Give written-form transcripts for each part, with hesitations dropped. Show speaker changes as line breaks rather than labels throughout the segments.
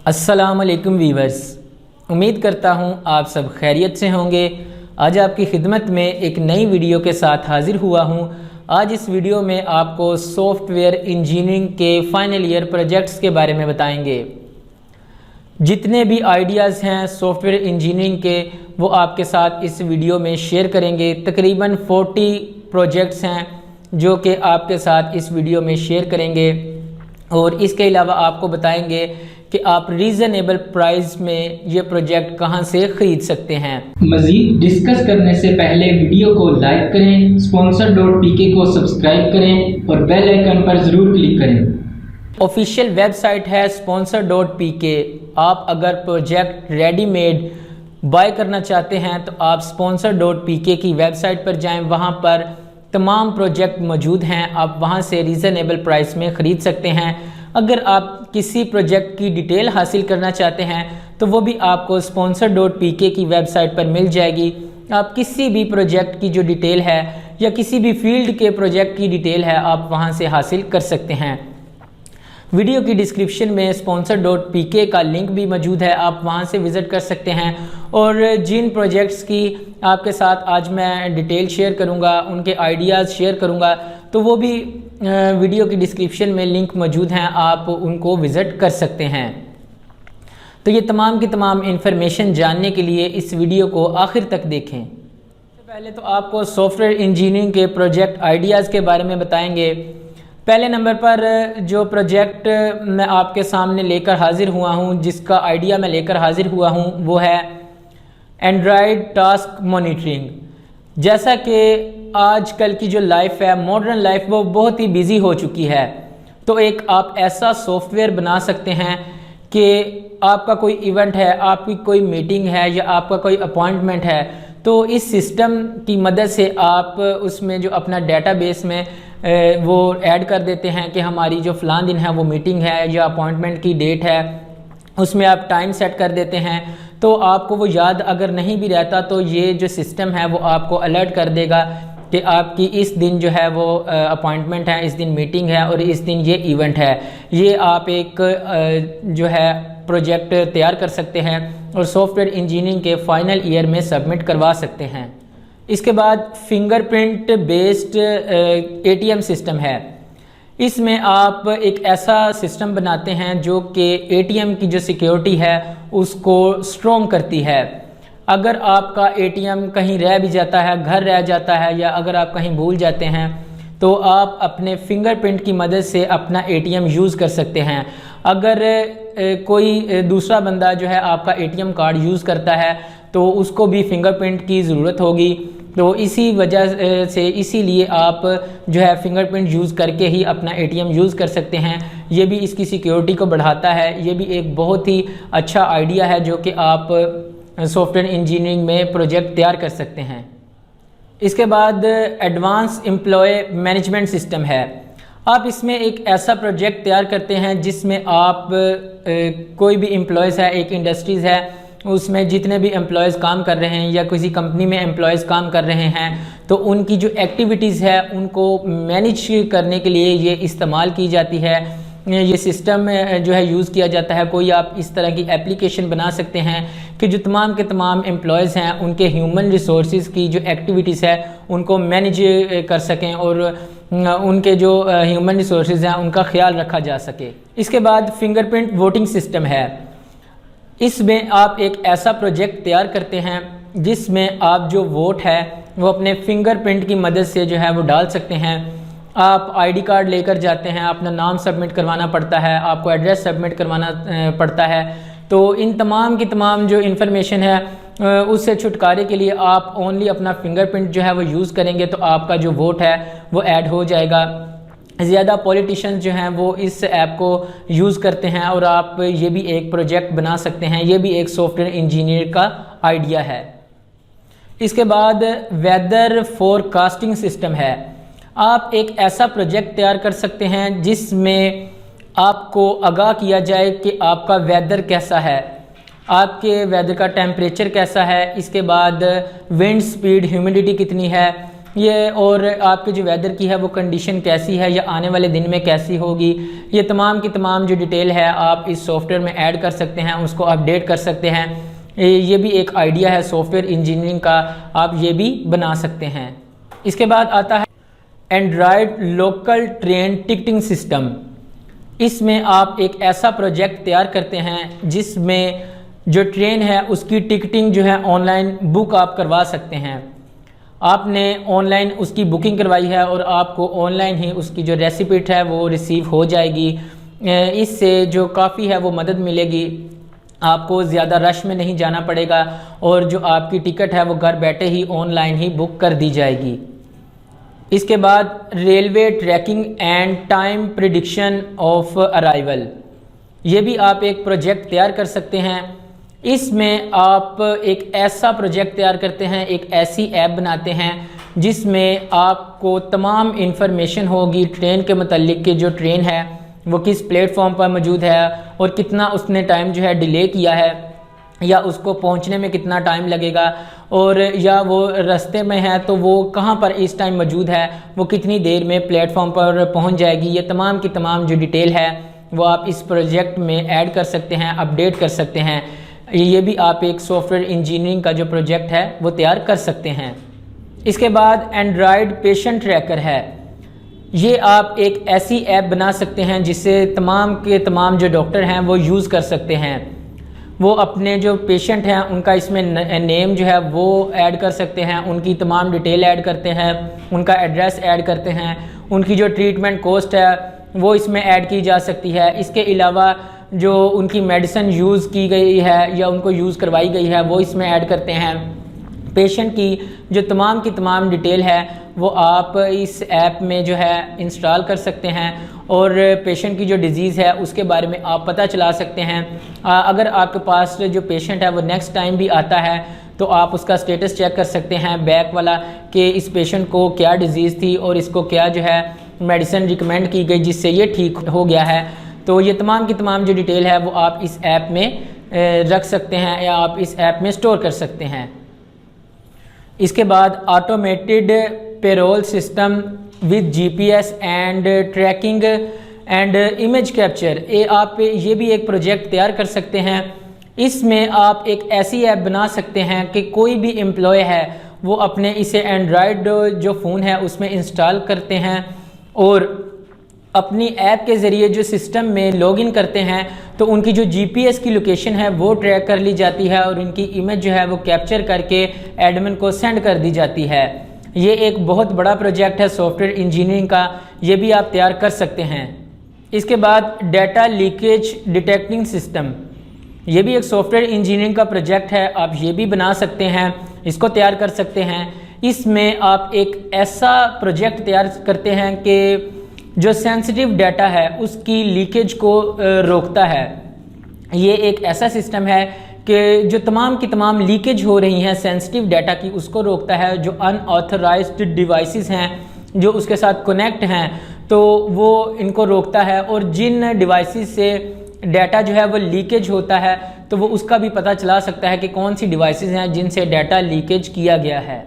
अस्सलाम वालेकुम वीवर्स, उम्मीद करता हूँ आप सब खैरियत से होंगे। आज आपकी खिदमत में एक नई वीडियो के साथ हाज़िर हुआ हूँ। आज इस वीडियो में आपको सॉफ्टवेयर इंजीनियरिंग के फाइनल ईयर प्रोजेक्ट्स के बारे में बताएंगे। जितने भी आइडियाज़ हैं सॉफ्टवेयर इंजीनियरिंग के वो आपके साथ इस वीडियो में शेयर करेंगे। तकरीबन 40 प्रोजेक्ट्स हैं जो कि आपके साथ इस वीडियो में शेयर करेंगे और इसके अलावा आपको बताएंगे कि आप रीज़नेबल प्राइस में ये प्रोजेक्ट कहां से ख़रीद सकते हैं।
मज़ीद डिस्कस करने से पहले वीडियो को लाइक करें, sponsor.pk को सब्सक्राइब करें और बेल आइकन पर ज़रूर क्लिक करें।
ऑफिशियल वेबसाइट है sponsor.pk। आप अगर प्रोजेक्ट रेडीमेड बाय करना चाहते हैं तो आप sponsor.pk की वेबसाइट पर जाएं, वहां पर तमाम प्रोजेक्ट मौजूद हैं। आप वहां से रीज़नेबल प्राइस में ख़रीद सकते हैं। अगर आप किसी प्रोजेक्ट की डिटेल हासिल करना चाहते हैं तो वो भी आपको sponsor.pk की वेबसाइट पर मिल जाएगी। आप किसी भी प्रोजेक्ट की जो डिटेल है या किसी भी फील्ड के प्रोजेक्ट की डिटेल है आप वहां से हासिल कर सकते हैं। वीडियो की डिस्क्रिप्शन में sponsor.pk का लिंक भी मौजूद है, आप वहां से विज़िट कर सकते हैं। और जिन प्रोजेक्ट्स की आपके साथ आज मैं डिटेल शेयर करूंगा, उनके आइडियाज़ शेयर करूंगा, तो वो भी वीडियो की डिस्क्रिप्शन में लिंक मौजूद हैं, आप उनको विज़िट कर सकते हैं। तो ये तमाम की तमाम इंफॉर्मेशन जानने के लिए इस वीडियो को आखिर तक देखें। सबसे पहले तो आपको सॉफ्टवेयर इंजीनियरिंग के प्रोजेक्ट आइडियाज़ के बारे में बताएंगे। पहले नंबर पर जो प्रोजेक्ट मैं आपके सामने लेकर हाजिर हुआ हूँ, जिसका आइडिया मैं लेकर हाजिर हुआ हूँ, वो है एंड्रॉयड टास्क मॉनिटरिंग। जैसा कि आजकल की जो लाइफ है, मॉडर्न लाइफ, वो बहुत ही बिजी हो चुकी है, तो एक आप ऐसा सॉफ्टवेयर बना सकते हैं कि आपका कोई इवेंट है, आपकी कोई मीटिंग है या आपका कोई अपॉइंटमेंट है, तो इस सिस्टम की मदद से आप उसमें जो अपना डेटाबेस में वो ऐड कर देते हैं कि हमारी जो फ़लाँ दिन है वो मीटिंग है या अपॉइंटमेंट की डेट है, उसमें आप टाइम सेट कर देते हैं। तो आपको वो याद अगर नहीं भी रहता तो ये जो सिस्टम है वो आपको अलर्ट कर देगा कि आपकी इस दिन जो है वो अपॉइंटमेंट है, इस दिन मीटिंग है और इस दिन ये इवेंट है। ये आप एक जो है प्रोजेक्ट तैयार कर सकते हैं और सॉफ्टवेयर इंजीनियरिंग के फाइनल ईयर में सबमिट करवा सकते हैं। इसके बाद फिंगरप्रिंट बेस्ड ATM सिस्टम है। इसमें आप एक ऐसा सिस्टम बनाते हैं जो कि ATM की जो सिक्योरिटी है उसको स्ट्रॉन्ग करती है। अगर आपका ATM कहीं रह भी जाता है, घर रह जाता है, या अगर आप कहीं भूल जाते हैं तो आप अपने फिंगरप्रिंट की मदद से अपना ATM यूज़ कर सकते हैं। अगर कोई दूसरा बंदा जो है आपका ATM कार्ड यूज़ करता है तो उसको भी फिंगरप्रिंट की ज़रूरत होगी, तो इसी वजह से इसीलिए आप जो है फिंगरप्रिंट यूज़ करके ही अपना ATM यूज़ कर सकते हैं। ये भी इसकी सिक्योरिटी को बढ़ाता है। ये भी एक बहुत ही अच्छा आइडिया है जो कि आप सॉफ्टवेयर इंजीनियरिंग में प्रोजेक्ट तैयार कर सकते हैं। इसके बाद एडवांस एम्प्लॉय मैनेजमेंट सिस्टम है। आप इसमें एक ऐसा प्रोजेक्ट तैयार करते हैं जिसमें आप कोई भी एम्प्लॉयज़ है, एक इंडस्ट्रीज़ है, उसमें जितने भी एम्प्लॉयज़ काम कर रहे हैं या किसी कंपनी में एम्प्लॉयज़ काम कर रहे हैं, तो उनकी जो एक्टिविटीज़ है उनको मैनेज करने के लिए ये इस्तेमाल की जाती है। ये सिस्टम जो है यूज़ किया जाता है। कोई आप इस तरह की एप्लीकेशन बना सकते हैं कि जो तमाम के तमाम एम्प्लॉयज़ हैं उनके ह्यूमन रिसोर्सेज की जो एक्टिविटीज़ है उनको मैनेज कर सकें और उनके जो ह्यूमन रिसोर्सेज हैं उनका ख्याल रखा जा सके। इसके बाद फिंगरप्रिंट वोटिंग सिस्टम है। इसमें आप एक ऐसा प्रोजेक्ट तैयार करते हैं जिसमें आप जो वोट है वो अपने फिंगरप्रिंट की मदद से जो है वो डाल सकते हैं। आप ID कार्ड लेकर जाते हैं, अपना नाम सबमिट करवाना पड़ता है, आपको एड्रेस सबमिट करवाना पड़ता है। तो इन तमाम की तमाम जो इन्फॉर्मेशन है उससे छुटकारे के लिए आप ओनली अपना फिंगरप्रिंट जो है वो यूज़ करेंगे तो आपका जो वोट है वो ऐड हो जाएगा। ज़्यादा पॉलिटिशियंस जो हैं वो इस ऐप को यूज़ करते हैं और आप ये भी एक प्रोजेक्ट बना सकते हैं। ये भी एक सॉफ्टवेयर इंजीनियर का आइडिया है। इसके बाद वेदर फोरकास्टिंग सिस्टम है। आप एक ऐसा प्रोजेक्ट तैयार कर सकते हैं जिसमें आपको आगाह किया जाए कि आपका वेदर कैसा है, आपके वेदर का टेम्परेचर कैसा है, इसके बाद विंड स्पीड, ह्यूमिडिटी कितनी है, ये और आपके जो वेदर की है वो कंडीशन कैसी है या आने वाले दिन में कैसी होगी, ये तमाम की तमाम जो डिटेल है आप इस सॉफ्टवेयर में ऐड कर सकते हैं, उसको अपडेट कर सकते हैं। ये भी एक आइडिया है सॉफ्टवेयर इंजीनियरिंग का, आप ये भी बना सकते हैं। इसके बाद आता है Android local train ticketing system. इसमें आप एक ऐसा प्रोजेक्ट तैयार करते हैं जिसमें जो ट्रेन है उसकी टिकटिंग जो है ऑनलाइन बुक आप करवा सकते हैं। आपने ऑनलाइन उसकी बुकिंग करवाई है और आपको ऑनलाइन ही उसकी जो रेसिपिट है वो रिसीव हो जाएगी। इससे जो काफ़ी है वो मदद मिलेगी, आपको ज़्यादा रश में नहीं जाना पड़ेगा और जो आपकी टिकट है वो घर बैठे ही ऑनलाइन ही बुक कर दी जाएगी। इसके बाद railway tracking and time prediction of arrival, ये भी आप एक प्रोजेक्ट तैयार कर सकते हैं। इसमें आप एक ऐसा प्रोजेक्ट तैयार करते हैं, एक ऐसी ऐप बनाते हैं जिसमें आपको तमाम इन्फॉर्मेशन होगी ट्रेन के मतलब कि जो ट्रेन है वो किस प्लेटफॉर्म पर मौजूद है और कितना उसने टाइम जो है डिले किया है या उसको पहुंचने में कितना टाइम लगेगा, और या वो रास्ते में है तो वो कहाँ पर इस टाइम मौजूद है, वो कितनी देर में प्लेटफॉर्म पर पहुंच जाएगी। ये तमाम की तमाम जो डिटेल है वो आप इस प्रोजेक्ट में ऐड कर सकते हैं, अपडेट कर सकते हैं। ये भी आप एक सॉफ्टवेयर इंजीनियरिंग का जो प्रोजेक्ट है वो तैयार कर सकते हैं। इसके बाद एंड्रॉयड पेशेंट ट्रैकर है, ये आप एक ऐसी ऐप बना सकते हैं जिससे तमाम के तमाम जो डॉक्टर हैं वो यूज़ कर सकते हैं। वो अपने जो पेशेंट हैं उनका इसमें नेम जो है वो ऐड कर सकते हैं, उनकी तमाम डिटेल ऐड करते हैं, उनका एड्रेस ऐड करते हैं, उनकी जो ट्रीटमेंट कॉस्ट है वो इसमें ऐड की जा सकती है। इसके अलावा जो उनकी मेडिसिन यूज़ की गई है या उनको यूज़ करवाई गई है वो इसमें ऐड करते हैं। पेशेंट की जो तमाम की तमाम डिटेल है वो आप इस ऐप में जो है इंस्टॉल कर सकते हैं और पेशेंट की जो डिज़ीज़ है उसके बारे में आप पता चला सकते हैं। अगर आपके पास जो पेशेंट है वो नेक्स्ट टाइम भी आता है तो आप उसका स्टेटस चेक कर सकते हैं बैक वाला कि इस पेशेंट को क्या डिज़ीज़ थी और इसको क्या जो है मेडिसिन रिकमेंड की गई जिससे ये ठीक हो गया है। तो ये तमाम की तमाम जो डिटेल है वो आप इस ऐप में रख सकते हैं या आप इस ऐप में स्टोर कर सकते हैं। इसके बाद automated payroll system with GPS and tracking and image capture, आप ये भी एक प्रोजेक्ट तैयार कर सकते हैं। इसमें आप एक ऐसी ऐप बना सकते हैं कि कोई भी एम्प्लॉय है वो अपने इसे एंड्रॉयड जो फ़ोन है उसमें इंस्टॉल करते हैं और अपनी ऐप के ज़रिए जो सिस्टम में लॉगिन करते हैं तो उनकी जो जीपीएस की लोकेशन है वो ट्रैक कर ली जाती है और उनकी इमेज जो है वो कैप्चर करके एडमिन को सेंड कर दी जाती है। ये एक बहुत बड़ा प्रोजेक्ट है सॉफ्टवेयर इंजीनियरिंग का, ये भी आप तैयार कर सकते हैं। इसके बाद डाटा लीकेज डिटेक्टिंग सिस्टम, ये भी एक सॉफ्टवेयर इंजीनियरिंग का प्रोजेक्ट है, आप ये भी बना सकते हैं, इसको तैयार कर सकते हैं। इसमें आप एक ऐसा प्रोजेक्ट तैयार करते हैं कि जो सेंसिटिव डाटा है उसकी लीकेज को रोकता है। ये एक ऐसा सिस्टम है कि जो तमाम की तमाम लीकेज हो रही हैं सेंसिटिव डाटा की उसको रोकता है। जो अनऑथराइज्ड डिवाइसेस हैं जो उसके साथ कनेक्ट हैं तो वो इनको रोकता है और जिन डिवाइसेस से डाटा जो है वो लीकेज होता है तो वो उसका भी पता चला सकता है कि कौन सी डिवाइसेस हैं जिनसे डाटा लीकेज किया गया है।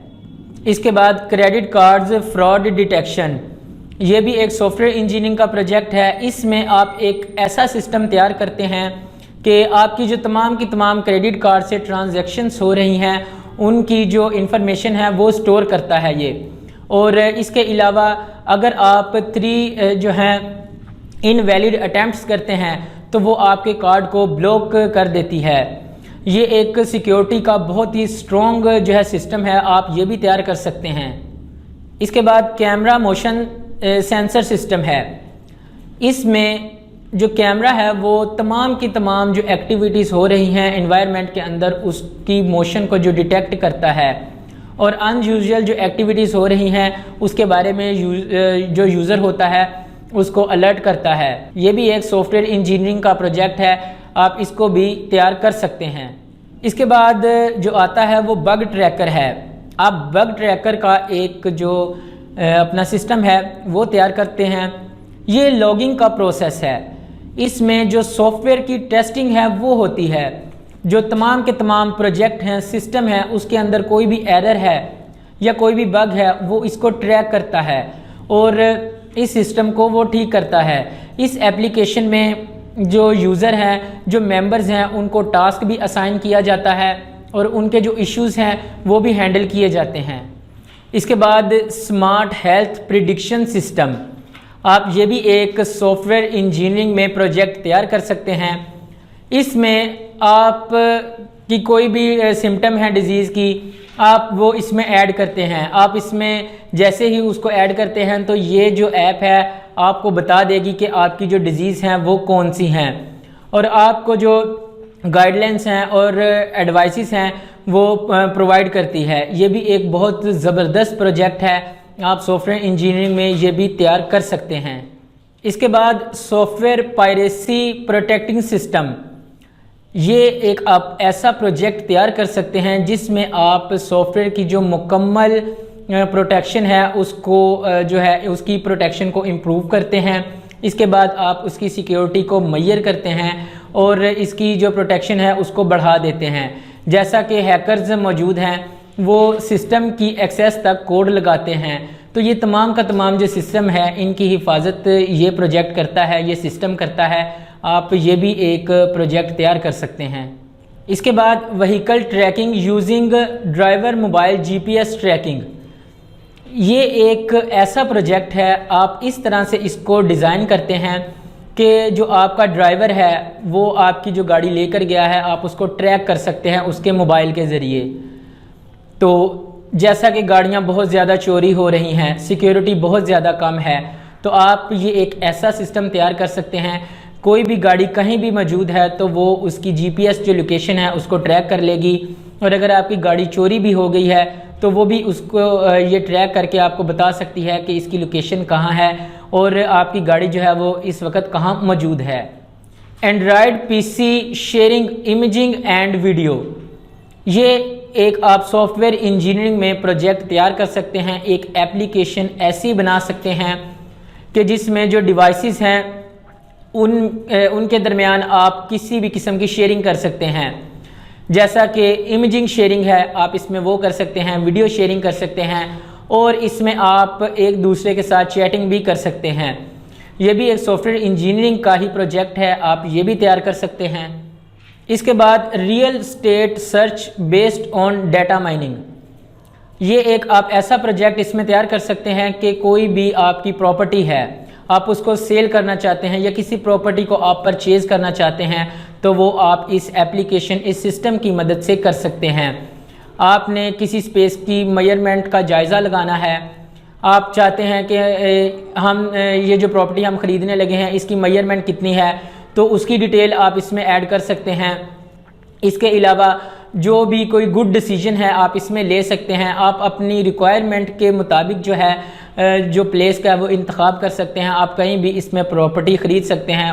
इसके बाद क्रेडिट कार्ड्स फ्रॉड डिटेक्शन, ये भी एक सॉफ्टवेयर इंजीनियरिंग का प्रोजेक्ट है। इसमें आप एक ऐसा सिस्टम तैयार करते हैं कि आपकी जो तमाम की तमाम क्रेडिट कार्ड से ट्रांजैक्शंस हो रही हैं उनकी जो इंफॉर्मेशन है वो स्टोर करता है ये। और इसके अलावा अगर आप 3 जो हैं इनवैलिड अटैम्प्ट्स करते हैं तो वो आपके कार्ड को ब्लॉक कर देती है। ये एक सिक्योरिटी का बहुत ही स्ट्रॉन्ग जो है सिस्टम है, आप ये भी तैयार कर सकते हैं। इसके बाद कैमरा मोशन सेंसर सिस्टम है। इसमें जो कैमरा है वो तमाम की तमाम जो एक्टिविटीज़ हो रही हैं एनवायरनमेंट के अंदर उसकी मोशन को जो डिटेक्ट करता है और अनयूजुअल जो एक्टिविटीज़ हो रही हैं उसके बारे में जो यूज़र होता है उसको अलर्ट करता है। ये भी एक सॉफ्टवेयर इंजीनियरिंग का प्रोजेक्ट है, आप इसको भी तैयार कर सकते हैं। इसके बाद जो आता है वो बग ट्रैकर है। आप बग ट्रैकर का एक जो अपना सिस्टम है वो तैयार करते हैं। ये लॉगिंग का प्रोसेस है, इसमें जो सॉफ्टवेयर की टेस्टिंग है वो होती है। जो तमाम के तमाम प्रोजेक्ट हैं सिस्टम है उसके अंदर कोई भी एरर है या कोई भी बग है वो इसको ट्रैक करता है और इस सिस्टम को वो ठीक करता है। इस एप्लीकेशन में जो यूज़र हैं, जो मेंबर्स हैं, उनको टास्क भी असाइन किया जाता है और उनके जो इश्यूज़ हैं वो भी हैंडल किए जाते हैं। इसके बाद स्मार्ट हेल्थ प्रिडिक्शन सिस्टम, आप ये भी एक सॉफ्टवेयर इंजीनियरिंग में प्रोजेक्ट तैयार कर सकते हैं। इसमें आप की कोई भी सिम्टम है डिजीज़ की, आप वो इसमें ऐड करते हैं। आप इसमें जैसे ही उसको ऐड करते हैं तो ये जो ऐप है आपको बता देगी कि आपकी जो डिजीज़ हैं वो कौन सी हैं और आपको जो गाइडलाइंस हैं और एडवाइसेस हैं वो प्रोवाइड करती है। ये भी एक बहुत ज़बरदस्त प्रोजेक्ट है, आप सॉफ्टवेयर इंजीनियरिंग में ये भी तैयार कर सकते हैं। इसके बाद सॉफ्टवेयर पायरेसी प्रोटेक्टिंग सिस्टम, ये एक आप ऐसा प्रोजेक्ट तैयार कर सकते हैं जिसमें आप सॉफ्टवेयर की जो मुकम्मल प्रोटेक्शन है उसको जो है उसकी प्रोटेक्शन को इम्प्रूव करते हैं। इसके बाद आप उसकी सिक्योरिटी को मुहैया करते हैं और इसकी जो प्रोटेक्शन है उसको बढ़ा देते हैं। जैसा कि हैकर्स मौजूद हैं वो सिस्टम की एक्सेस तक कोड लगाते हैं, तो ये तमाम का तमाम जो सिस्टम है इनकी हिफाजत ये प्रोजेक्ट करता है, ये सिस्टम करता है। आप ये भी एक प्रोजेक्ट तैयार कर सकते हैं। इसके बाद vehicle tracking using driver mobile GPS tracking, ये एक ऐसा प्रोजेक्ट है, आप इस तरह से इसको डिज़ाइन करते हैं कि जो आपका ड्राइवर है वो आपकी जो गाड़ी लेकर गया है आप उसको ट्रैक कर सकते हैं उसके मोबाइल के ज़रिए। तो जैसा कि गाड़ियाँ बहुत ज़्यादा चोरी हो रही हैं, सिक्योरिटी बहुत ज़्यादा कम है, तो आप ये एक ऐसा सिस्टम तैयार कर सकते हैं, कोई भी गाड़ी कहीं भी मौजूद है तो वो उसकी जीपीएस जो लोकेशन है उसको ट्रैक कर लेगी और अगर आपकी गाड़ी चोरी भी हो गई है तो वो भी उसको ये ट्रैक करके आपको बता सकती है कि इसकी लोकेशन कहाँ है और आपकी गाड़ी जो है वो इस वक्त कहाँ मौजूद है। Android PC sharing imaging and video, ये एक आप सॉफ्टवेयर इंजीनियरिंग में प्रोजेक्ट तैयार कर सकते हैं। एक एप्लीकेशन ऐसी बना सकते हैं कि जिसमें जो डिवाइसेस हैं उनके दरमियान आप किसी भी किस्म की शेयरिंग कर सकते हैं। जैसा कि इमेजिंग शेयरिंग है आप इसमें वो कर सकते हैं, वीडियो शेयरिंग कर सकते हैं और इसमें आप एक दूसरे के साथ चैटिंग भी कर सकते हैं। ये भी एक सॉफ्टवेयर इंजीनियरिंग का ही प्रोजेक्ट है, आप ये भी तैयार कर सकते हैं। इसके बाद real estate search based on data mining, ये एक आप ऐसा प्रोजेक्ट इसमें तैयार कर सकते हैं कि कोई भी आपकी प्रॉपर्टी है आप उसको सेल करना चाहते हैं या किसी प्रॉपर्टी को आप परचेज़ करना चाहते हैं तो वो आप इस एप्लीकेशन, इस सिस्टम की मदद से कर सकते हैं। आपने किसी स्पेस की मेजरमेंट का जायज़ा लगाना है, आप चाहते हैं कि हम ये जो प्रॉपर्टी हम ख़रीदने लगे हैं इसकी मेजरमेंट कितनी है, तो उसकी डिटेल आप इसमें ऐड कर सकते हैं। इसके अलावा जो भी कोई गुड डिसीजन है आप इसमें ले सकते हैं। आप अपनी रिक्वायरमेंट के मुताबिक जो है जो प्लेस का है वो इंतखाब कर सकते हैं। आप कहीं भी इसमें प्रॉपर्टी ख़रीद सकते हैं,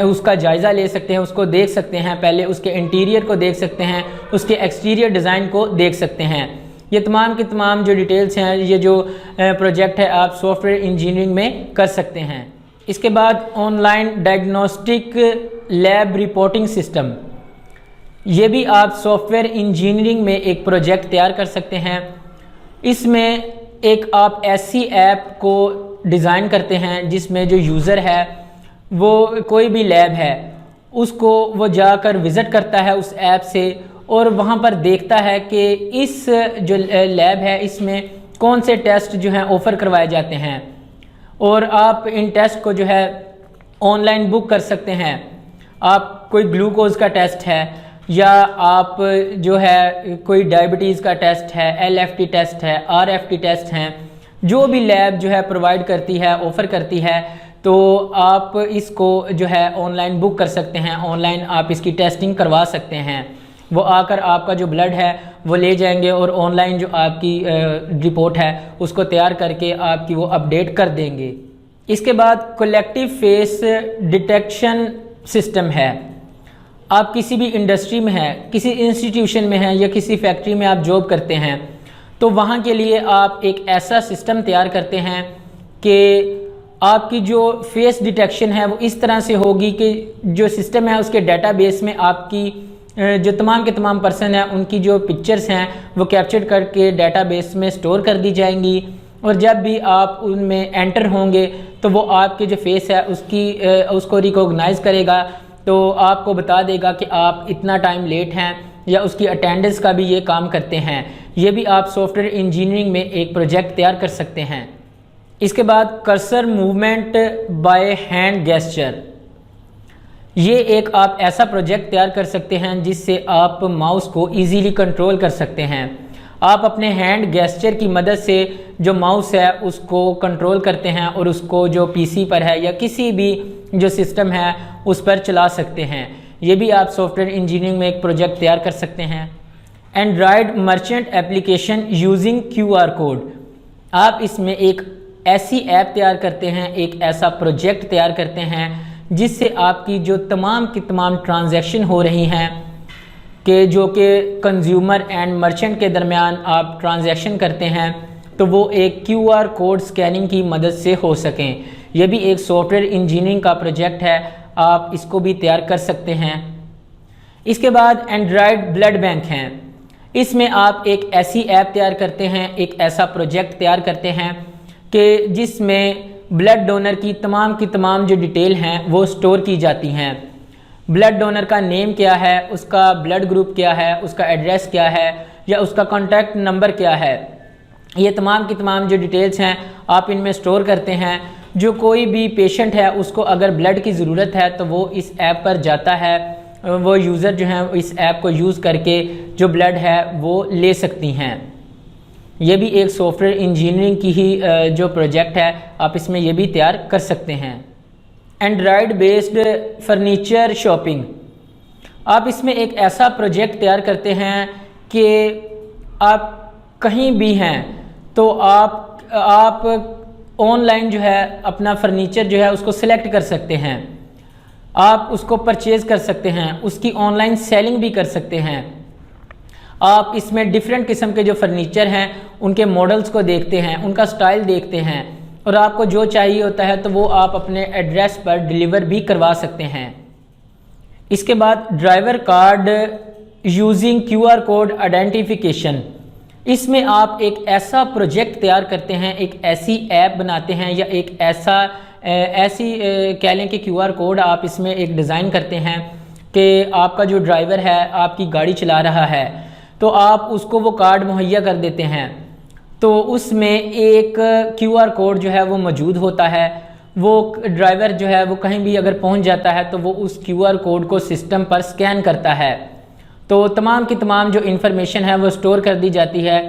उसका जायज़ा ले सकते हैं, उसको देख सकते हैं, पहले उसके इंटीरियर को देख सकते हैं, उसके एक्सटीरियर डिज़ाइन को देख सकते हैं। ये तमाम की तमाम जो डिटेल्स हैं, ये जो प्रोजेक्ट है आप सॉफ्टवेयर इंजीनियरिंग में कर सकते हैं। इसके बाद online diagnostic lab reporting system, ये भी आप सॉफ्टवेयर इंजीनियरिंग में एक प्रोजेक्ट तैयार कर सकते हैं। इसमें एक आप ऐसी ऐप को डिज़ाइन करते हैं जिसमें जो यूज़र है वो कोई भी लैब है उसको वो जाकर विज़िट करता है उस ऐप से और वहाँ पर देखता है कि इस जो लैब है इसमें कौन से टेस्ट जो हैं ऑफ़र करवाए जाते हैं और आप इन टेस्ट को जो है ऑनलाइन बुक कर सकते हैं। आप कोई ग्लूकोज़ का टेस्ट है या आप जो है कोई डायबिटीज़ का टेस्ट है, LFT टेस्ट है, RFT टेस्ट हैं, जो भी लैब जो है प्रोवाइड करती है, ऑफ़र करती है, तो आप इसको जो है ऑनलाइन बुक कर सकते हैं। ऑनलाइन आप इसकी टेस्टिंग करवा सकते हैं। वो आकर आपका जो ब्लड है वो ले जाएंगे और ऑनलाइन जो आपकी रिपोर्ट है उसको तैयार करके आपकी वो अपडेट कर देंगे। इसके बाद कलेक्टिव फेस डिटेक्शन सिस्टम है। आप किसी भी इंडस्ट्री में हैं, किसी इंस्टीट्यूशन में हैं या किसी फैक्ट्री में आप जॉब करते हैं तो वहाँ के लिए आप एक ऐसा सिस्टम तैयार करते हैं कि आपकी जो फेस डिटेक्शन है वो इस तरह से होगी कि जो सिस्टम है उसके डेटाबेस में आपकी जो तमाम के तमाम पर्सन हैं उनकी जो पिक्चर्स हैं वो कैप्चर करके डेटाबेस में स्टोर कर दी जाएंगी, और जब भी आप उनमें एंटर होंगे तो वो आपके जो फेस है उसको रिकॉग्नाइज़ करेगा, तो आपको बता देगा कि आप इतना टाइम लेट हैं, या उसकी अटेंडेंस का भी ये काम करते हैं। ये भी आप सॉफ्टवेयर इंजीनियरिंग में एक प्रोजेक्ट तैयार कर सकते हैं। इसके बाद cursor movement by hand gesture, ये एक आप ऐसा प्रोजेक्ट तैयार कर सकते हैं जिससे आप माउस को इजीली कंट्रोल कर सकते हैं। आप अपने हैंड गेस्चर की मदद से जो माउस है उसको कंट्रोल करते हैं और उसको जो पीसी पर है या किसी भी जो सिस्टम है उस पर चला सकते हैं। ये भी आप सॉफ्टवेयर इंजीनियरिंग में एक प्रोजेक्ट तैयार कर सकते हैं। Android merchant application using QR code, आप इसमें एक ऐसी ऐप तैयार करते हैं, एक ऐसा प्रोजेक्ट तैयार करते हैं जिससे आपकी जो तमाम की तमाम ट्रांजैक्शन हो रही हैं कि जो कि कंज्यूमर एंड मर्चेंट के दरमियान आप ट्रांजैक्शन करते हैं, तो वो एक QR कोड स्कैनिंग की मदद से हो सकें। यह भी एक सॉफ्टवेयर इंजीनियरिंग का प्रोजेक्ट है, आप इसको भी तैयार कर सकते हैं। इसके बाद एंड्रॉयड ब्लड बैंक हैं, इसमें आप एक ऐसी ऐप तैयार करते हैं, एक ऐसा प्रोजेक्ट तैयार करते हैं कि जिसमें ब्लड डोनर की तमाम जो डिटेल हैं वो स्टोर की जाती हैं। ब्लड डोनर का नेम क्या है, उसका ब्लड ग्रुप क्या है, उसका एड्रेस क्या है, या उसका कॉन्टैक्ट नंबर क्या है, ये तमाम की तमाम जो डिटेल्स हैं आप इनमें स्टोर करते हैं। जो कोई भी पेशेंट है उसको अगर ब्लड की ज़रूरत है तो वो इस ऐप पर जाता है, वो यूज़र जो है इस ऐप को यूज़ करके जो ब्लड है वो ले सकती हैं। ये भी एक सॉफ्टवेयर इंजीनियरिंग की ही जो प्रोजेक्ट है, आप इसमें ये भी तैयार कर सकते हैं। एंड्रॉयड बेस्ड फर्नीचर शॉपिंग, आप इसमें एक ऐसा प्रोजेक्ट तैयार करते हैं कि आप कहीं भी हैं तो आप ऑनलाइन जो है अपना फर्नीचर जो है उसको सिलेक्ट कर सकते हैं, आप उसको परचेज़ कर सकते हैं, उसकी ऑनलाइन सेलिंग भी कर सकते हैं। आप इसमें डिफरेंट किस्म के जो फर्नीचर हैं उनके मॉडल्स को देखते हैं, उनका स्टाइल देखते हैं, और आपको जो चाहिए होता है तो वो आप अपने एड्रेस पर डिलीवर भी करवा सकते हैं। इसके बाद driver card using QR code identification, इसमें आप एक ऐसा प्रोजेक्ट तैयार करते हैं, एक ऐसी ऐप बनाते हैं या एक ऐसी कह लें कि QR कोड आप इसमें एक डिज़ाइन करते हैं कि आपका जो ड्राइवर है आपकी गाड़ी चला रहा है तो आप उसको वो कार्ड मुहैया कर देते हैं, तो उसमें एक QR कोड जो है वो मौजूद होता है। वो ड्राइवर जो है वो कहीं भी अगर पहुंच जाता है तो वो उस QR कोड को सिस्टम पर स्कैन करता है, तो तमाम की तमाम जो इन्फॉर्मेशन है वो स्टोर कर दी जाती है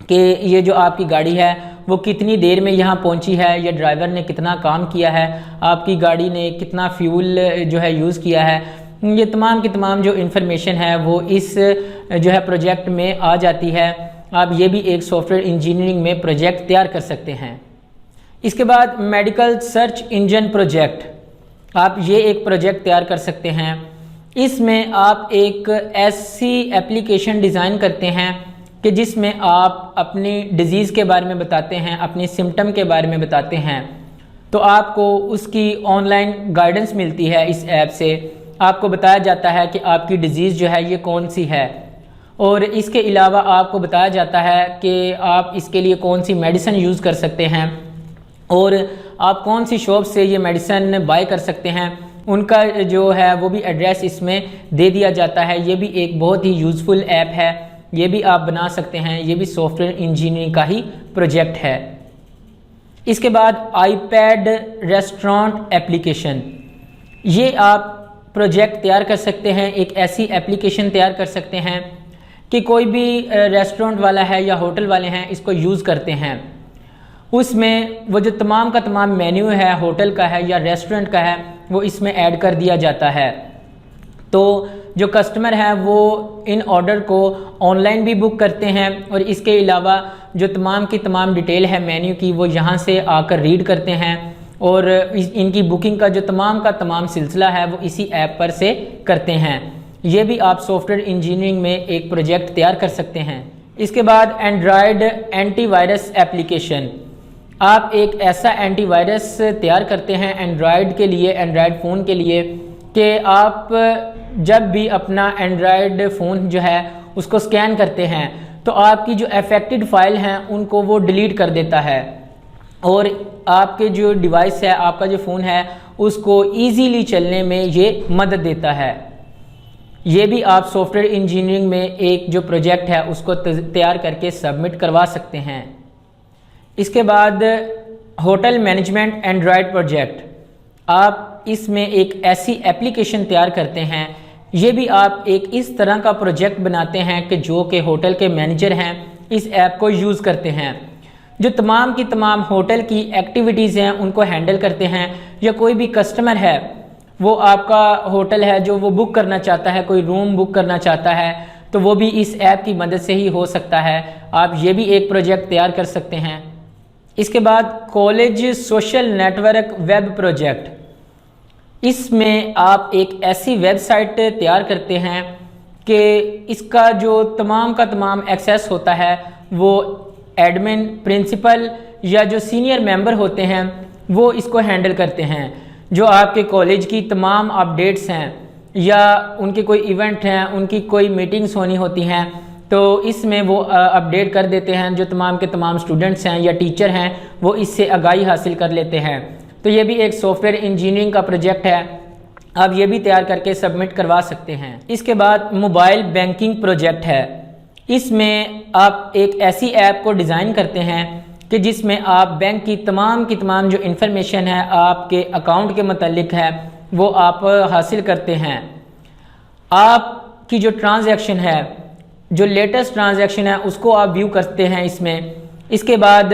कि ये जो आपकी गाड़ी है वो कितनी देर में यहाँ पहुँची है, या ड्राइवर ने कितना काम किया है, आपकी गाड़ी ने कितना फ्यूल जो है यूज़ किया है, ये तमाम की तमाम जो इन्फॉर्मेशन है वो इस जो है प्रोजेक्ट में आ जाती है। आप ये भी एक सॉफ्टवेयर इंजीनियरिंग में प्रोजेक्ट तैयार कर सकते हैं। इसके बाद मेडिकल सर्च इंजन प्रोजेक्ट, आप ये एक प्रोजेक्ट तैयार कर सकते हैं। इसमें आप एक ऐसी एप्लीकेशन डिज़ाइन करते हैं कि जिसमें आप अपनी डिज़ीज़ के बारे में बताते हैं, अपनी सिम्टम के बारे में बताते हैं, तो आपको उसकी ऑनलाइन गाइडेंस मिलती है। इस ऐप से आपको बताया जाता है कि आपकी डिज़ीज़ जो है ये कौन सी है, और इसके अलावा आपको बताया जाता है कि आप इसके लिए कौन सी मेडिसिन यूज़ कर सकते हैं और आप कौन सी शॉप से ये मेडिसिन बाय कर सकते हैं, उनका जो है वो भी एड्रेस इसमें दे दिया जाता है। ये भी एक बहुत ही यूज़फुल ऐप है, ये भी आप बना सकते हैं, ये भी सॉफ्टवेयर इंजीनियरिंग का ही प्रोजेक्ट है। इसके बाद आईपैड रेस्टोरेंट एप्लीकेशन, ये आप प्रोजेक्ट तैयार कर सकते हैं, एक ऐसी एप्लीकेशन तैयार कर सकते हैं कि कोई भी रेस्टोरेंट वाला है या होटल वाले हैं इसको यूज़ करते हैं, उसमें वो जो तमाम का तमाम मेन्यू है होटल का है या रेस्टोरेंट का है वो इसमें ऐड कर दिया जाता है, तो जो कस्टमर है वो इन ऑर्डर को ऑनलाइन भी बुक करते हैं, और इसके अलावा जो तमाम की तमाम डिटेल है मेन्यू की वो यहाँ से आकर रीड करते हैं, और इनकी बुकिंग का जो तमाम का तमाम सिलसिला है वो इसी ऐप पर से करते हैं। ये भी आप सॉफ्टवेयर इंजीनियरिंग में एक प्रोजेक्ट तैयार कर सकते हैं। इसके बाद एंड्रॉयड एंटीवायरस एप्लीकेशन, आप एक ऐसा एंटीवायरस तैयार करते हैं एंड्रॉयड के लिए, एंड्रॉयड फ़ोन के लिए, कि आप जब भी अपना एंड्रॉयड फ़ोन जो है उसको स्कैन करते हैं तो आपकी जो अफेक्टेड फ़ाइल हैं उनको वो डिलीट कर देता है और आपके जो डिवाइस है, आपका जो फ़ोन है, उसको ईजीली चलने में ये मदद देता है। ये भी आप सॉफ्टवेयर इंजीनियरिंग में एक जो प्रोजेक्ट है उसको तैयार करके सबमिट करवा सकते हैं। इसके बाद होटल मैनेजमेंट एंड्रॉयड प्रोजेक्ट, आप इसमें एक ऐसी एप्लीकेशन तैयार करते हैं। ये भी आप एक इस तरह का प्रोजेक्ट बनाते हैं कि जो कि होटल के मैनेजर हैं इस ऐप को यूज़ करते हैं, जो तमाम की तमाम होटल की एक्टिविटीज़ हैं उनको हैंडल करते हैं। या कोई भी कस्टमर है, वो आपका होटल है जो वो बुक करना चाहता है, कोई रूम बुक करना चाहता है, तो वो भी इस ऐप की मदद से ही हो सकता है। आप ये भी एक प्रोजेक्ट तैयार कर सकते हैं। इसके बाद college social network web project, इसमें आप एक ऐसी वेबसाइट तैयार करते हैं कि इसका जो तमाम का तमाम एक्सेस होता है वो एडमिन, प्रिंसिपल या जो सीनियर मेंबर होते हैं वो इसको हैंडल करते हैं। जो आपके कॉलेज की तमाम अपडेट्स हैं या उनके कोई इवेंट हैं, उनकी कोई मीटिंग्स होनी होती हैं, तो इसमें वो अपडेट कर देते हैं। जो तमाम के तमाम स्टूडेंट्स हैं या टीचर हैं वो इससे आगाही हासिल कर लेते हैं। तो ये भी एक सॉफ्टवेयर इंजीनियरिंग का प्रोजेक्ट है, आप ये भी तैयार करके सबमिट करवा सकते हैं। इसके बाद मोबाइल बैंकिंग प्रोजेक्ट है। इसमें आप एक ऐसी ऐप को डिज़ाइन करते हैं कि जिसमें आप बैंक की तमाम जो इन्फॉर्मेशन है आपके अकाउंट के मतलब है वो आप हासिल करते हैं। आपकी जो ट्रांजैक्शन है, जो लेटेस्ट ट्रांजैक्शन है उसको आप व्यू करते हैं इसमें। इसके बाद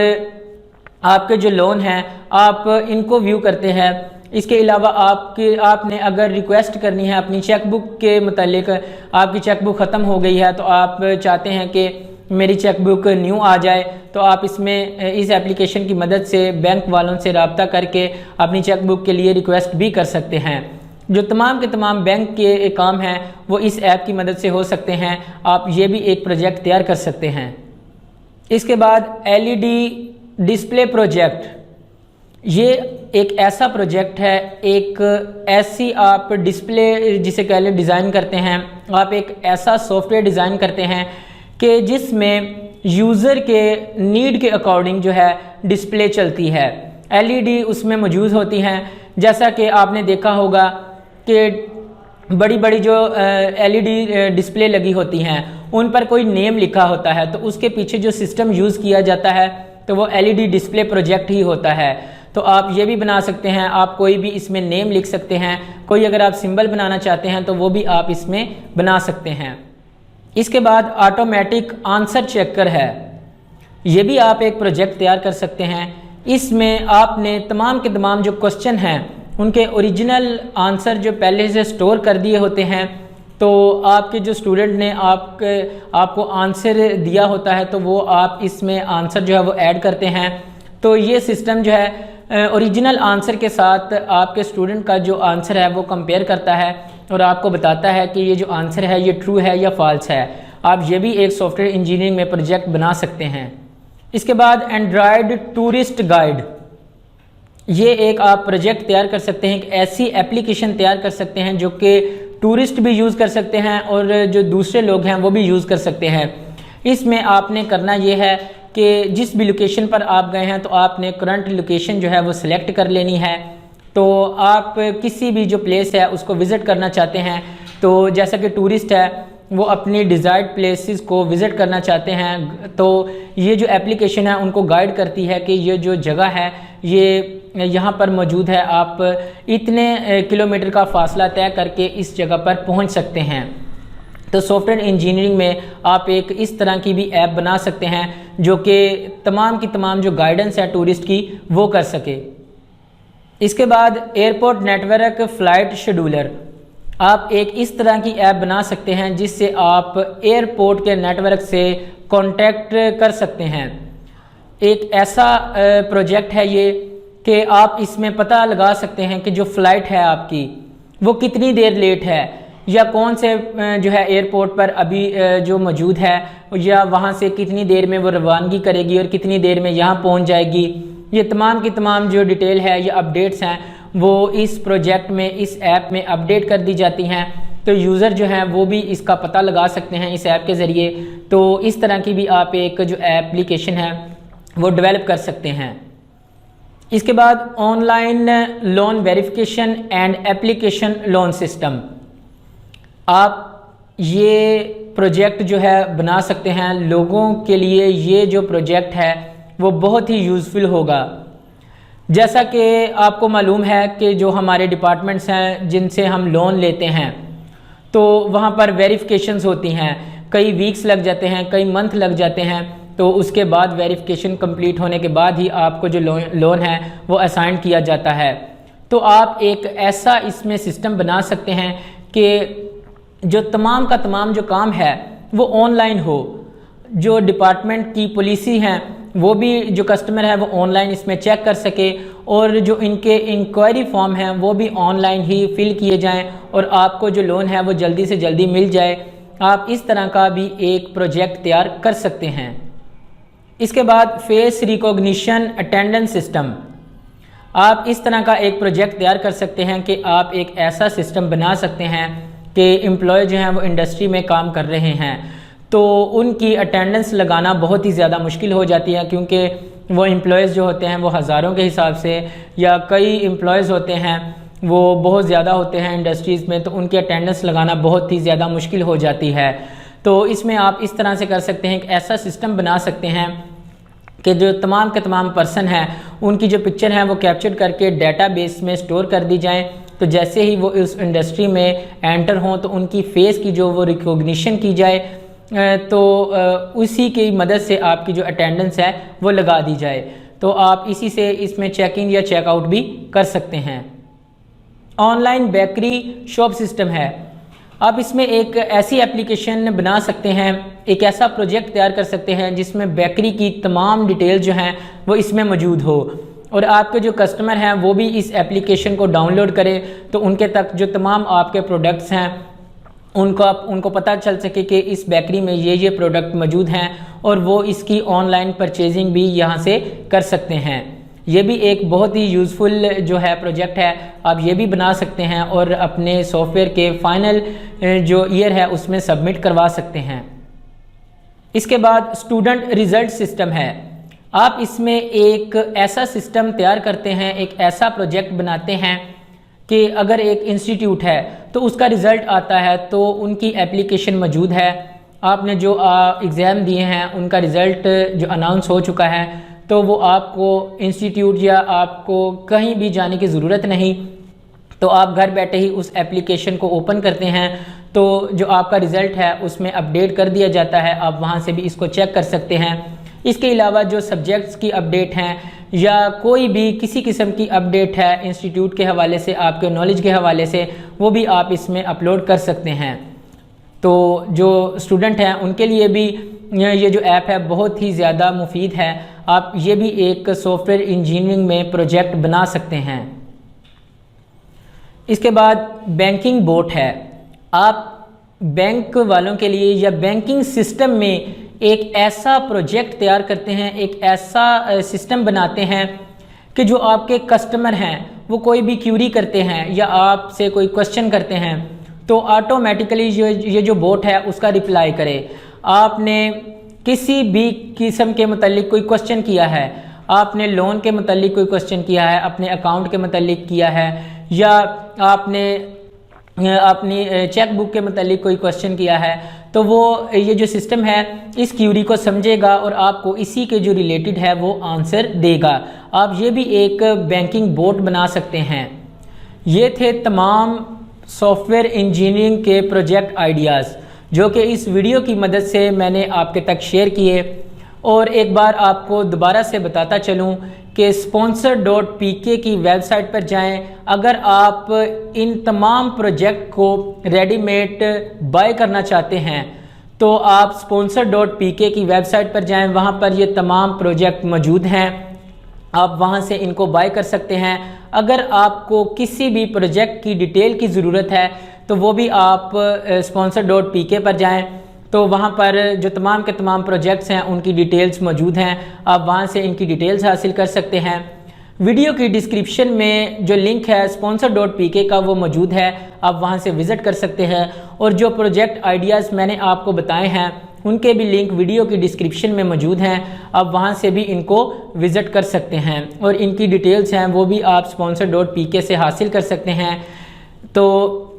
आपके जो लोन हैं आप इनको व्यू करते हैं। इसके अलावा आपने अगर रिक्वेस्ट करनी है अपनी चेकबुक के मतलब, आपकी चेकबुक ख़त्म हो गई है तो आप चाहते हैं कि मेरी चेकबुक न्यू आ जाए, तो आप इसमें इस एप्लीकेशन की मदद से बैंक वालों से रब्ता करके अपनी चेकबुक के लिए रिक्वेस्ट भी कर सकते हैं। जो तमाम के तमाम बैंक के काम हैं वो इस ऐप की मदद से हो सकते हैं। आप ये भी एक प्रोजेक्ट तैयार कर सकते हैं। इसके बाद LED डिस्प्ले प्रोजेक्ट, ये एक ऐसा प्रोजेक्ट है, एक ऐसी आप डिस्प्ले जिसे कह लें डिज़ाइन करते हैं। आप एक ऐसा सॉफ्टवेयर डिज़ाइन करते हैं कि जिसमें यूज़र के नीड के अकॉर्डिंग जो है डिस्प्ले चलती है। LED उसमें मौजूद होती हैं। जैसा कि आपने देखा होगा कि बड़ी बड़ी जो LED डिस्प्ले लगी होती हैं उन पर कोई नेम लिखा होता है, तो उसके पीछे जो सिस्टम यूज़ किया जाता है तो वो LED डिस्प्ले प्रोजेक्ट ही होता है। तो आप ये भी बना सकते हैं, आप कोई भी इसमें नेम लिख सकते हैं। कोई अगर आप सिंबल बनाना चाहते हैं तो वो भी आप इसमें बना सकते हैं। इसके बाद ऑटोमेटिक आंसर चेकर है, ये भी आप एक प्रोजेक्ट तैयार कर सकते हैं। इसमें आपने तमाम के तमाम जो क्वेश्चन हैं उनके ओरिजिनल आंसर जो पहले से स्टोर कर दिए होते हैं, तो आपके जो स्टूडेंट ने आपको आंसर दिया होता है तो वो आप इसमें आंसर जो है वो ऐड करते हैं। तो ये सिस्टम जो है ओरिजिनल आंसर के साथ आपके स्टूडेंट का जो आंसर है वो कंपेयर करता है और आपको बताता है कि ये जो आंसर है ये ट्रू है या फॉल्स है। आप ये भी एक सॉफ्टवेयर इंजीनियरिंग में प्रोजेक्ट बना सकते हैं। इसके बाद एंड्रॉयड टूरिस्ट गाइड, ये एक आप प्रोजेक्ट तैयार कर सकते हैं। एक ऐसी एप्लीकेशन तैयार कर सकते हैं जो कि टूरिस्ट भी यूज़ कर सकते हैं और जो दूसरे लोग हैं वो भी यूज़ कर सकते हैं। इसमें आपने करना ये है कि जिस भी लोकेशन पर आप गए हैं तो आपने करंट लोकेशन जो है वो सिलेक्ट कर लेनी है। तो आप किसी भी जो प्लेस है उसको विज़िट करना चाहते हैं, तो जैसा कि टूरिस्ट है वो अपनी डिज़ायर्ड प्लेसेस को विज़िट करना चाहते हैं, तो ये जो एप्लीकेशन है उनको गाइड करती है कि ये जो जगह है ये यहाँ पर मौजूद है, आप इतने किलोमीटर का फासला तय करके इस जगह पर पहुँच सकते हैं। तो सॉफ्टवेयर इंजीनियरिंग में आप एक इस तरह की भी ऐप बना सकते हैं जो कि तमाम की तमाम जो गाइडेंस है टूरिस्ट की वो कर सके। इसके बाद एयरपोर्ट नेटवर्क फ़्लाइट शेड्यूलर, आप एक इस तरह की ऐप बना सकते हैं जिससे आप एयरपोर्ट के नेटवर्क से कांटेक्ट कर सकते हैं। एक ऐसा प्रोजेक्ट है ये कि आप इसमें पता लगा सकते हैं कि जो फ़्लाइट है आपकी वो कितनी देर लेट है या कौन से जो है एयरपोर्ट पर अभी जो मौजूद है या वहाँ से कितनी देर में वो रवानगी करेगी और कितनी देर में यहाँ पहुँच जाएगी। ये तमाम की तमाम जो डिटेल है या अपडेट्स हैं वो इस प्रोजेक्ट में, इस ऐप में अपडेट कर दी जाती हैं। तो यूज़र जो हैं वो भी इसका पता लगा सकते हैं इस ऐप के ज़रिए। तो इस तरह की भी आप एक जो एप्लीकेशन है वो डेवलप कर सकते हैं। इसके बाद online loan verification and application loan system, आप ये प्रोजेक्ट जो है बना सकते हैं। लोगों के लिए ये जो प्रोजेक्ट है वो बहुत ही यूज़फुल होगा। जैसा कि आपको मालूम है कि जो हमारे डिपार्टमेंट्स हैं जिनसे हम लोन लेते हैं, तो वहाँ पर वेरिफिकेशंस होती हैं, कई वीक्स लग जाते हैं, कई मंथ लग जाते हैं। तो उसके बाद वेरिफिकेशन कंप्लीट होने के बाद ही आपको जो लोन है वो असाइन किया जाता है। तो आप एक ऐसा इसमें सिस्टम बना सकते हैं कि जो तमाम का तमाम जो काम है वो ऑनलाइन हो। जो डिपार्टमेंट की पॉलिसी हैं वो भी जो कस्टमर है वो ऑनलाइन इसमें चेक कर सके, और जो इनके इंक्वायरी फॉर्म हैं वो भी ऑनलाइन ही फिल किए जाएं और आपको जो लोन है वो जल्दी से जल्दी मिल जाए। आप इस तरह का भी एक प्रोजेक्ट तैयार कर सकते हैं। इसके बाद फेस रिकॉग्निशन अटेंडेंस सिस्टम, आप इस तरह का एक प्रोजेक्ट तैयार कर सकते हैं कि आप एक ऐसा सिस्टम बना सकते हैं कि एम्प्लॉय जो हैं वो इंडस्ट्री में काम कर रहे हैं तो उनकी अटेंडेंस लगाना बहुत ही ज़्यादा मुश्किल हो जाती है, क्योंकि वो एम्प्लॉयज़ जो होते हैं वो हज़ारों के हिसाब से, या कई एम्प्लॉयज़ होते हैं वो बहुत ज़्यादा होते हैं इंडस्ट्रीज़ में, तो उनकी अटेंडेंस लगाना बहुत ही ज़्यादा मुश्किल हो जाती है। तो इसमें आप इस तरह से कर सकते हैं, एक ऐसा सिस्टम बना सकते हैं कि जो तमाम के तमाम पर्सन हैं उनकी जो पिक्चर है वो कैप्चर करके डेटाबेस में स्टोर कर दी जाएँ। तो जैसे ही वो इस इंडस्ट्री में एंटर हों तो उनकी फ़ेस की जो वो रिकॉग्निशन की जाए, तो उसी की मदद से आपकी जो अटेंडेंस है वो लगा दी जाए। तो आप इसी से इसमें चेक इन या चेकआउट भी कर सकते हैं। ऑनलाइन बेकरी शॉप सिस्टम है, आप इसमें एक ऐसी एप्लीकेशन बना सकते हैं, एक ऐसा प्रोजेक्ट तैयार कर सकते हैं जिसमें बेकरी की तमाम डिटेल जो हैं वो इसमें मौजूद हो, और आपके जो कस्टमर हैं वो भी इस एप्लीकेशन को डाउनलोड करें तो उनके तक जो तमाम आपके प्रोडक्ट्स हैं उनको पता चल सके कि इस बेकरी में ये प्रोडक्ट मौजूद हैं, और वो इसकी ऑनलाइन परचेजिंग भी यहाँ से कर सकते हैं। ये भी एक बहुत ही यूज़फुल जो है प्रोजेक्ट है, आप ये भी बना सकते हैं और अपने सॉफ्टवेयर के फाइनल जो ईयर है उसमें सबमिट करवा सकते हैं। इसके बाद स्टूडेंट रिज़ल्ट सिस्टम है, आप इसमें एक ऐसा सिस्टम तैयार करते हैं, एक ऐसा प्रोजेक्ट बनाते हैं कि अगर एक इंस्टीट्यूट है तो उसका रिज़ल्ट आता है तो उनकी एप्लीकेशन मौजूद है, आपने जो एग्ज़ाम दिए हैं उनका रिज़ल्ट जो अनाउंस हो चुका है, तो वो आपको इंस्टीट्यूट या आपको कहीं भी जाने की ज़रूरत नहीं, तो आप घर बैठे ही उस एप्लीकेशन को ओपन करते हैं तो जो आपका रिज़ल्ट है उसमें अपडेट कर दिया जाता है, आप वहाँ से भी इसको चेक कर सकते हैं। इसके अलावा जो सब्जेक्ट्स की अपडेट हैं या कोई भी किसी किस्म की अपडेट है इंस्टीट्यूट के हवाले से, आपके नॉलेज के हवाले से, वो भी आप इसमें अपलोड कर सकते हैं। तो जो स्टूडेंट हैं उनके लिए भी ये जो ऐप है बहुत ही ज़्यादा मुफीद है, आप ये भी एक सॉफ्टवेयर इंजीनियरिंग में प्रोजेक्ट बना सकते हैं। इसके बाद बैंकिंग बोट है, आप बैंक वालों के लिए या बैंकिंग सिस्टम में एक ऐसा प्रोजेक्ट तैयार करते हैं, एक ऐसा सिस्टम बनाते हैं कि जो आपके कस्टमर हैं वो कोई भी क्यूरी करते हैं या आपसे कोई क्वेश्चन करते हैं तो ऑटोमेटिकली ये जो बोट है उसका रिप्लाई करे। आपने किसी भी किस्म के मुतालिक कोई क्वेश्चन किया है, आपने लोन के मुतालिक कोई क्वेश्चन किया है, अपने अकाउंट के मुतालिक किया है, या आपने अपनी चेक बुक के मुतालिक कोई क्वेश्चन किया है, तो वो ये जो सिस्टम है इस क्यूरी को समझेगा और आपको इसी के जो रिलेटेड है वो आंसर देगा। आप ये भी एक बैंकिंग बोट बना सकते हैं। ये थे तमाम सॉफ्टवेयर इंजीनियरिंग के प्रोजेक्ट आइडियाज़ जो कि इस वीडियो की मदद से मैंने आपके तक शेयर किए। और एक बार आपको दोबारा से बताता चलूँ कि sponsor.pk की वेबसाइट पर जाएं। अगर आप इन तमाम प्रोजेक्ट को रेडीमेड बाय करना चाहते हैं तो आप sponsor.pk की वेबसाइट पर जाएं, वहां पर ये तमाम प्रोजेक्ट मौजूद हैं, आप वहां से इनको बाय कर सकते हैं। अगर आपको किसी भी प्रोजेक्ट की डिटेल की ज़रूरत है तो वो भी आप sponsor.pk पर जाएं, तो वहाँ पर जो तमाम के तमाम प्रोजेक्ट्स हैं उनकी डिटेल्स मौजूद हैं, आप वहाँ से इनकी डिटेल्स हासिल कर सकते हैं। वीडियो की डिस्क्रिप्शन में जो लिंक है sponsor.pk का वो मौजूद है, आप वहां से विज़िट कर सकते हैं। और जो प्रोजेक्ट आइडियाज़ मैंने आपको बताए हैं उनके भी लिंक वीडियो की डिस्क्रिप्शन में मौजूद हैं, आप वहां से भी इनको विज़िट कर सकते हैं। और इनकी डिटेल्स हैं वो भी आप sponsor.pk से हासिल कर सकते हैं। तो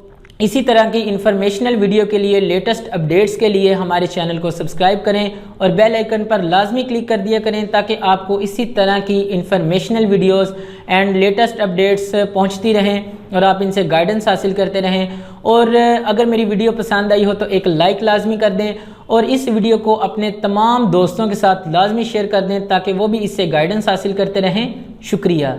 इसी तरह की इंफॉर्मेशनल वीडियो के लिए, लेटेस्ट अपडेट्स के लिए हमारे चैनल को सब्सक्राइब करें और बेल आइकन पर लाजमी क्लिक कर दिया करें ताकि आपको इसी तरह की informational videos and latest updates पहुंचती रहें और आप इनसे गाइडेंस हासिल करते रहें। और अगर मेरी वीडियो पसंद आई हो तो एक लाइक लाजमी कर दें और इस वीडियो को अपने तमाम दोस्तों के साथ लाजमी शेयर कर दें ताकि वो भी इससे गाइडेंस हासिल करते रहें। शुक्रिया।